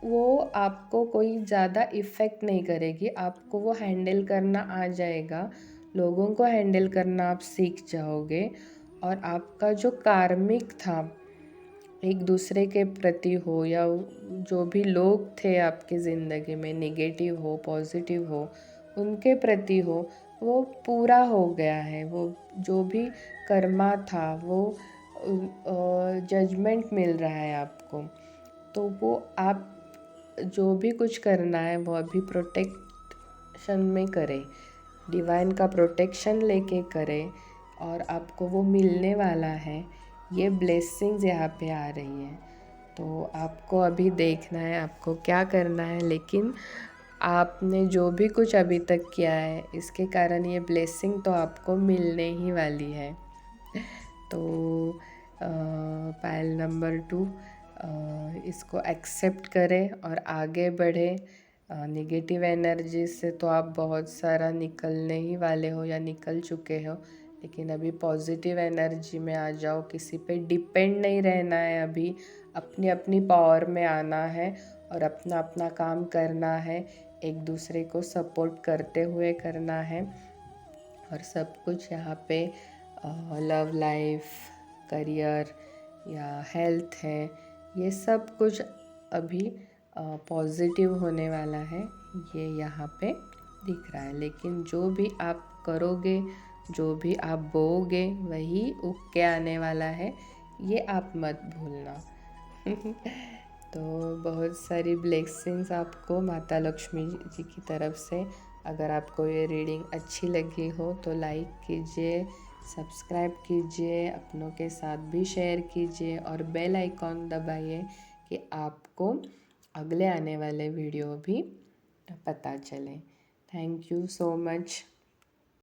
वो आपको कोई ज़्यादा इफ़ेक्ट नहीं करेगी। आपको वो हैंडल करना आ जाएगा, लोगों को हैंडल करना आप सीख जाओगे और आपका जो कार्मिक था एक दूसरे के प्रति हो या जो भी लोग थे आपकी ज़िंदगी में, नेगेटिव हो पॉजिटिव हो, उनके प्रति हो, वो पूरा हो गया है। वो जो भी कर्मा था वो जजमेंट मिल रहा है आपको। तो वो आप जो भी कुछ करना है वो अभी प्रोटेक्शन में करें, डिवाइन का प्रोटेक्शन लेके करें और आपको वो मिलने वाला है। ये ब्लेसिंग्स यहाँ पे आ रही हैं। तो आपको अभी देखना है आपको क्या करना है, लेकिन आपने जो भी कुछ अभी तक किया है इसके कारण ये ब्लेसिंग तो आपको मिलने ही वाली है। तो पायल नंबर 2, इसको एक्सेप्ट करें और आगे बढ़े। नेगेटिव एनर्जी से तो आप बहुत सारा निकलने ही वाले हो या निकल चुके हो, लेकिन अभी पॉजिटिव एनर्जी में आ जाओ। किसी पे डिपेंड नहीं रहना है, अभी अपनी अपनी पावर में आना है और अपना अपना काम करना है, एक दूसरे को सपोर्ट करते हुए करना है। और सब कुछ यहाँ पे लव लाइफ, करियर या हेल्थ है, ये सब कुछ अभी पॉजिटिव होने वाला है, ये यहाँ पे दिख रहा है। लेकिन जो भी आप करोगे, जो भी आप बोओगे वही उग के आने वाला है, ये आप मत भूलना। तो बहुत सारी ब्लेसिंग्स आपको माता लक्ष्मी जी की तरफ से। अगर आपको ये रीडिंग अच्छी लगी हो तो लाइक कीजिए, सब्सक्राइब कीजिए, अपनों के साथ भी शेयर कीजिए और बेल आइकॉन दबाइए कि आपको अगले आने वाले वीडियो भी पता चले। Thank you so much.